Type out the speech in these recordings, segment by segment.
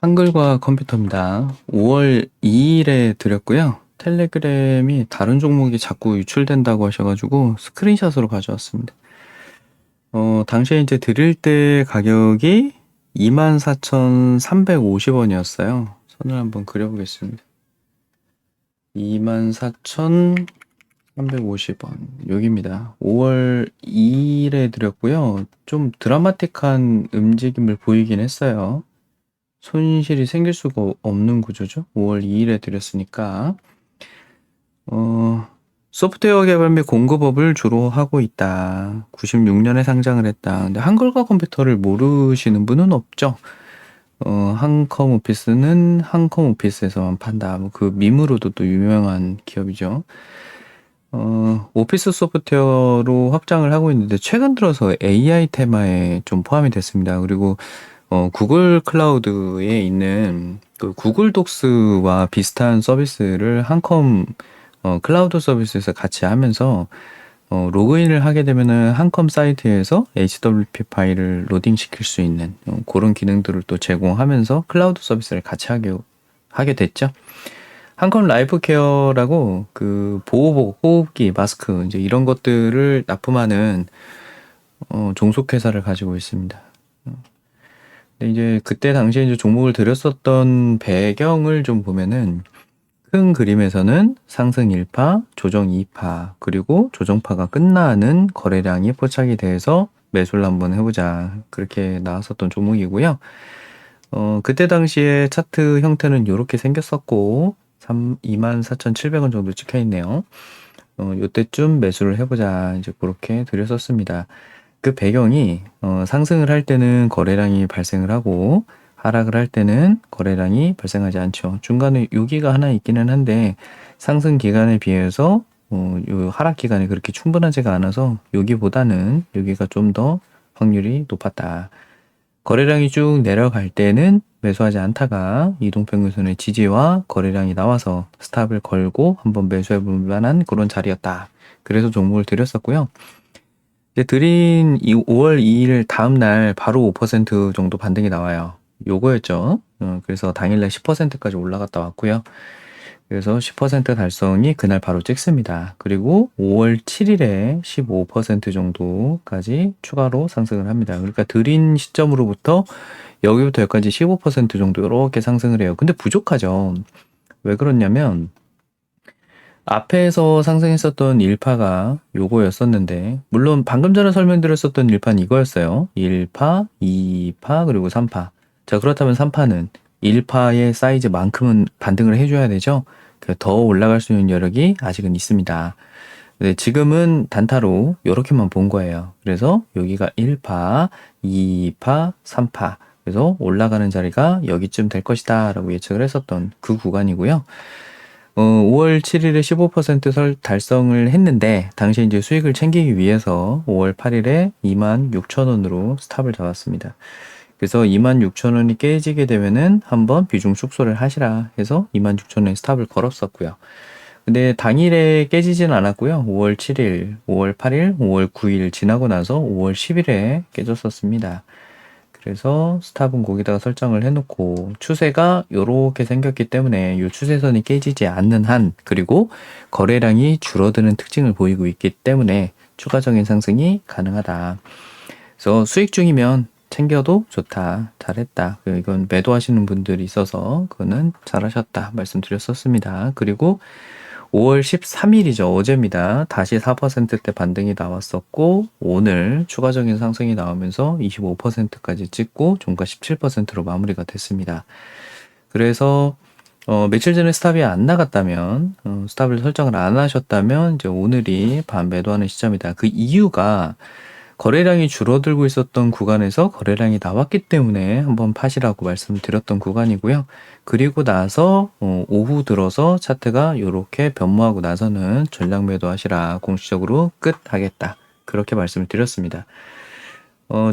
한글과 컴퓨터입니다. 5월 2일에 드렸고요. 텔레그램이 다른 종목이 자꾸 유출된다고 하셔가지고 스크린샷으로 가져왔습니다. 당시에 이제 드릴 때 가격이 24,350원이었어요. 선을 한번 그려보겠습니다. 24,350원. 여기입니다. 5월 2일에 드렸고요. 좀 드라마틱한 움직임을 보이긴 했어요. 손실이 생길 수가 없는 구조죠. 5월 2일에 드렸으니까. 소프트웨어 개발 및 공급업을 주로 하고 있다. 96년에 상장을 했다. 근데 한글과 컴퓨터를 모르시는 분은 없죠. 한컴 오피스는 한컴 오피스에서만 판다. 뭐 그 밈으로도 또 유명한 기업이죠. 오피스 소프트웨어로 확장을 하고 있는데 최근 들어서 AI 테마에 좀 포함이 됐습니다. 그리고 구글 클라우드에 있는 그 구글 독스와 비슷한 서비스를 한컴 클라우드 서비스에서 같이 하면서 로그인을 하게 되면은 한컴 사이트에서 HWP 파일을 로딩 시킬 수 있는 그런 기능들을 또 제공하면서 클라우드 서비스를 같이 하게 됐죠. 한컴 라이프 케어라고 그 보호복, 호흡기, 마스크 이제 이런 것들을 납품하는 종속회사를 가지고 있습니다. 근데 이제 그때 당시에 이제 종목을 들였었던 배경을 좀 보면은 큰 그림에서는 상승 1파, 조정 2파, 그리고 조정파가 끝나는 거래량이 포착이 돼서 매수를 한번 해보자. 그렇게 나왔었던 종목이고요. 그때 당시에 차트 형태는 이렇게 생겼었고, 24,700원 정도 찍혀 있네요. 요때쯤 매수를 해보자. 이제 그렇게 드렸었습니다. 그 배경이 상승을 할 때는 거래량이 발생을 하고 하락을 할 때는 거래량이 발생하지 않죠. 중간에 여기가 하나 있기는 한데 상승 기간에 비해서 요 하락 기간이 그렇게 충분하지가 않아서 여기보다는 여기가 좀 더 확률이 높았다. 거래량이 쭉 내려갈 때는 매수하지 않다가 이동평균선의 지지와 거래량이 나와서 스탑을 걸고 한번 매수해 볼 만한 그런 자리였다. 그래서 종목을 드렸었고요. 이제 드린 5월 2일 다음날 바로 5% 정도 반등이 나와요. 요거였죠. 그래서 당일날 10%까지 올라갔다 왔고요. 그래서 10% 달성이 그날 바로 찍습니다. 그리고 5월 7일에 15% 정도까지 추가로 상승을 합니다. 그러니까 드린 시점으로부터 여기부터 여기까지 15% 정도 이렇게 상승을 해요. 근데 부족하죠. 왜 그렇냐면 앞에서 상승했었던 1파가 요거였었는데 물론 방금 전에 설명드렸었던 1파는 이거였어요. 1파, 2파, 그리고 3파. 자, 그렇다면 3파는 1파의 사이즈만큼은 반등을 해줘야 되죠. 더 올라갈 수 있는 여력이 아직은 있습니다. 네, 지금은 단타로 이렇게만 본 거예요. 그래서 여기가 1파, 2파, 3파. 그래서 올라가는 자리가 여기쯤 될 것이다 라고 예측을 했었던 그 구간이고요. 5월 7일에 15% 달성을 했는데 당시 이제 수익을 챙기기 위해서 5월 8일에 26,000원으로 스탑을 잡았습니다. 그래서 26,000원이 깨지게 되면은 한번 비중 축소를 하시라 해서 26,000원에 스탑을 걸었었고요. 근데 당일에 깨지진 않았고요. 5월 7일, 5월 8일, 5월 9일 지나고 나서 5월 10일에 깨졌었습니다. 그래서 스탑은 거기다가 설정을 해놓고 추세가 이렇게 생겼기 때문에 이 추세선이 깨지지 않는 한 그리고 거래량이 줄어드는 특징을 보이고 있기 때문에 추가적인 상승이 가능하다. 그래서 수익 중이면 챙겨도 좋다. 잘했다. 이건 매도하시는 분들이 있어서 그거는 잘하셨다 말씀드렸었습니다. 그리고 5월 13일이죠. 어제입니다. 다시 4%대 반등이 나왔었고 오늘 추가적인 상승이 나오면서 25%까지 찍고 종가 17%로 마무리가 됐습니다. 그래서 며칠 전에 스탑이 안 나갔다면 스탑을 설정을 안 하셨다면 이제 오늘이 반 매도하는 시점이다. 그 이유가 거래량이 줄어들고 있었던 구간에서 거래량이 나왔기 때문에 한번 파시라고 말씀드렸던 구간이고요. 그리고 나서 오후 들어서 차트가 이렇게 변모하고 나서는 전략 매도하시라 공식적으로 끝 하겠다. 그렇게 말씀을 드렸습니다.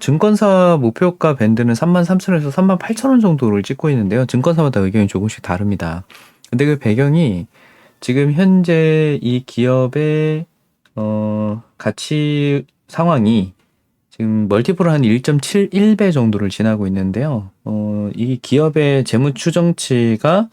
증권사 목표가 밴드는 33,000원에서 38,000원 정도를 찍고 있는데요. 증권사마다 의견이 조금씩 다릅니다. 근데 그 배경이 지금 현재 이 기업의 가치 상황이 지금 멀티플은 한 1.71배 정도를 지나고 있는데요. 이 기업의 재무 추정치가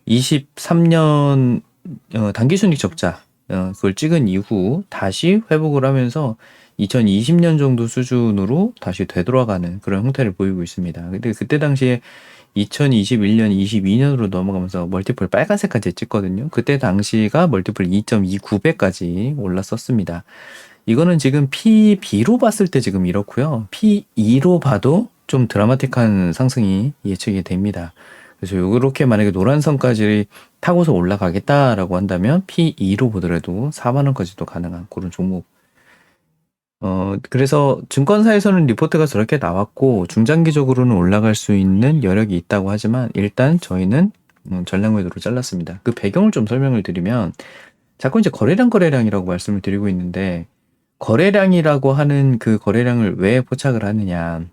23년 당기순이익 적자 그걸 찍은 이후 다시 회복을 하면서 2020년 정도 수준으로 다시 되돌아가는 그런 형태를 보이고 있습니다. 근데 그때 당시에 2021년, 22년으로 넘어가면서 멀티플 빨간색까지 찍거든요. 그때 당시가 멀티플 2.29배까지 올랐었습니다. 이거는 지금 PB로 봤을 때 지금 이렇고요. P2로 봐도 좀 드라마틱한 상승이 예측이 됩니다. 그래서 이렇게 만약에 노란 선까지 타고서 올라가겠다라고 한다면 P2로 보더라도 4만 원까지도 가능한 그런 종목. 그래서 증권사에서는 리포트가 저렇게 나왔고 중장기적으로는 올라갈 수 있는 여력이 있다고 하지만 일단 저희는 전량 매도로 잘랐습니다. 그 배경을 좀 설명을 드리면 자꾸 이제 거래량이라고 말씀을 드리고 있는데 거래량이라고 하는 그 거래량을 왜 포착을 하느냐.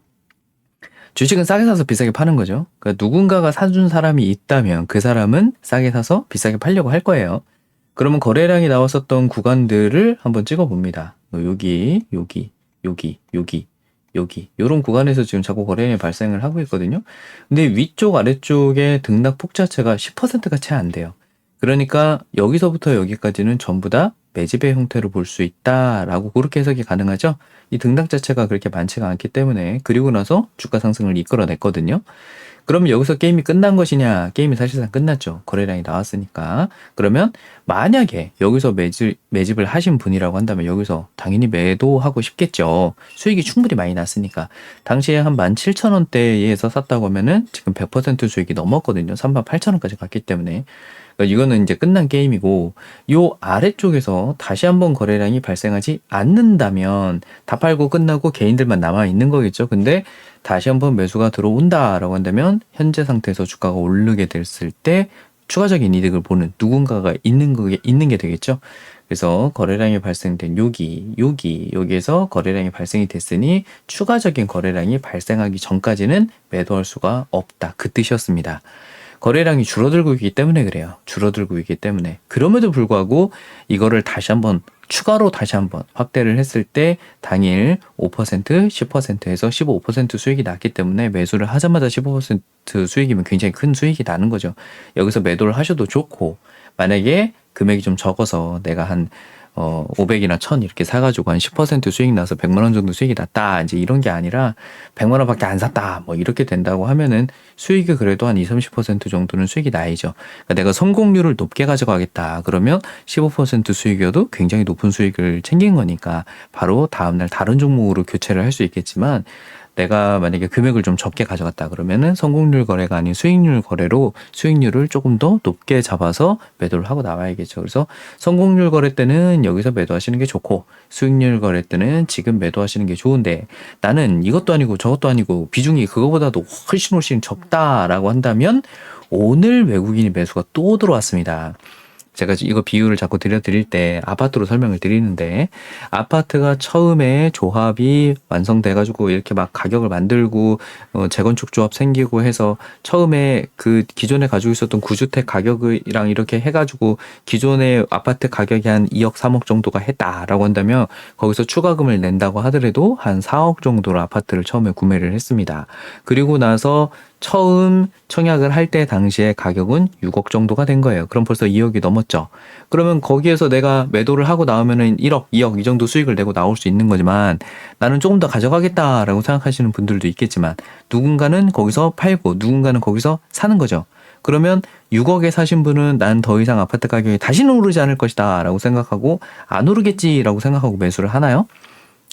주식은 싸게 사서 비싸게 파는 거죠. 그러니까 누군가가 사준 사람이 있다면 그 사람은 싸게 사서 비싸게 팔려고 할 거예요. 그러면 거래량이 나왔었던 구간들을 한번 찍어봅니다. 여기, 요런 구간에서 지금 자꾸 거래량이 발생을 하고 있거든요. 근데 위쪽, 아래쪽의 등락폭 자체가 10%가 채 안 돼요. 그러니까 여기서부터 여기까지는 전부 다 매집의 형태로 볼 수 있다라고 그렇게 해석이 가능하죠. 이 등락 자체가 그렇게 많지가 않기 때문에 그리고 나서 주가 상승을 이끌어냈거든요. 그러면 여기서 게임이 끝난 것이냐? 게임이 사실상 끝났죠. 거래량이 나왔으니까. 그러면 만약에 여기서 매집을 하신 분이라고 한다면 여기서 당연히 매도하고 싶겠죠. 수익이 충분히 많이 났으니까. 당시에 한 17,000원대에서 샀다고 하면은 지금 100% 수익이 넘었거든요. 38,000원까지 갔기 때문에. 그러니까 이거는 이제 끝난 게임이고 요 아래쪽에서 다시 한번 거래량이 발생하지 않는다면 다 팔고 끝나고 개인들만 남아 있는 거겠죠. 근데 다시 한번 매수가 들어온다라고 한다면 현재 상태에서 주가가 오르게 됐을 때 추가적인 이득을 보는 누군가가 있는 게 되겠죠. 그래서 거래량이 발생된 여기에서 거래량이 발생이 됐으니 추가적인 거래량이 발생하기 전까지는 매도할 수가 없다. 그 뜻이었습니다. 거래량이 줄어들고 있기 때문에 그래요. 줄어들고 있기 때문에. 그럼에도 불구하고 이거를 추가로 다시 한번 확대를 했을 때 당일 5%, 10%에서 15% 수익이 났기 때문에 매수를 하자마자 15% 수익이면 굉장히 큰 수익이 나는 거죠. 여기서 매도를 하셔도 좋고 만약에 금액이 좀 적어서 내가 한 500이나 1000 이렇게 사가지고 한 10% 수익 나서 100만 원 정도 수익이 났다. 이제 이런 게 아니라 100만 원밖에 안 샀다. 뭐 이렇게 된다고 하면은 수익이 그래도 한 20, 30% 정도는 수익이 나이죠. 그러니까 내가 성공률을 높게 가져가겠다. 그러면 15% 수익이어도 굉장히 높은 수익을 챙긴 거니까 바로 다음날 다른 종목으로 교체를 할 수 있겠지만 내가 만약에 금액을 좀 적게 가져갔다 그러면은 성공률 거래가 아닌 수익률 거래로 수익률을 조금 더 높게 잡아서 매도를 하고 나와야겠죠. 그래서 성공률 거래 때는 여기서 매도하시는 게 좋고 수익률 거래 때는 지금 매도하시는 게 좋은데 나는 이것도 아니고 저것도 아니고 비중이 그거보다도 훨씬 적다라고 한다면 오늘 외국인이 매수가 또 들어왔습니다. 제가 이거 비유를 자꾸 드릴 때 아파트로 설명을 드리는데 아파트가 처음에 조합이 완성돼가지고 이렇게 막 가격을 만들고 재건축 조합 생기고 해서 처음에 그 기존에 가지고 있었던 구주택 가격이랑 이렇게 해가지고 기존의 아파트 가격이 한 2억 3억 정도가 했다라고 한다면 거기서 추가금을 낸다고 하더라도 한 4억 정도로 아파트를 처음에 구매를 했습니다. 그리고 나서 처음 청약을 할 때 당시에 가격은 6억 정도가 된 거예요. 그럼 벌써 2억이 넘었죠. 그러면 거기에서 내가 매도를 하고 나오면은 1억, 2억 이 정도 수익을 내고 나올 수 있는 거지만 나는 조금 더 가져가겠다라고 생각하시는 분들도 있겠지만 누군가는 거기서 팔고 누군가는 거기서 사는 거죠. 그러면 6억에 사신 분은 난 더 이상 아파트 가격이 다시는 오르지 않을 것이다 라고 생각하고 안 오르겠지라고 생각하고 매수를 하나요?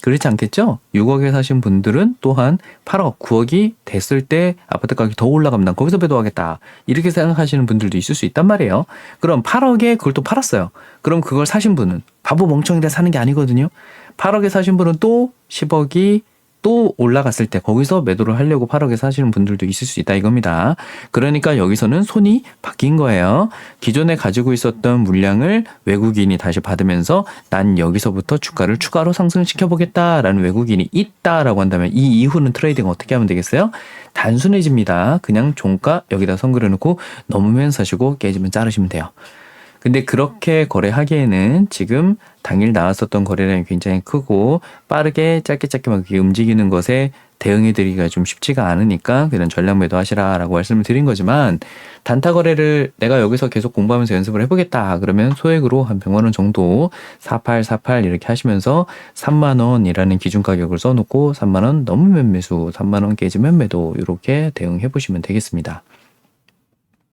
그렇지 않겠죠? 6억에 사신 분들은 또한 8억, 9억이 됐을 때 아파트 가격이 더 올라가면 난 거기서 매도하겠다. 이렇게 생각하시는 분들도 있을 수 있단 말이에요. 그럼 8억에 그걸 또 팔았어요. 그럼 그걸 사신 분은 바보 멍청이라 사는 게 아니거든요. 8억에 사신 분은 또 10억이 또 올라갔을 때 거기서 매도를 하려고 8억에 사시는 분들도 있을 수 있다 이겁니다. 그러니까 여기서는 손이 바뀐 거예요. 기존에 가지고 있었던 물량을 외국인이 다시 받으면서 난 여기서부터 주가를 추가로 상승시켜 보겠다라는 외국인이 있다라고 한다면 이 이후는 트레이딩 어떻게 하면 되겠어요? 단순해집니다. 그냥 종가 여기다 선 그려놓고 넘으면 사시고 깨지면 자르시면 돼요. 근데 그렇게 거래하기에는 지금 당일 나왔었던 거래량이 굉장히 크고 빠르게 짧게 막 이렇게 움직이는 것에 대응해드리기가 좀 쉽지가 않으니까 그런 전략 매도 하시라라고 말씀을 드린 거지만 단타 거래를 내가 여기서 계속 공부하면서 연습을 해보겠다 그러면 소액으로 한 100만 원 정도 4848 이렇게 하시면서 3만 원이라는 기준 가격을 써놓고 3만 원 넘으면 매수, 3만 원 깨지면 매도 이렇게 대응해 보시면 되겠습니다.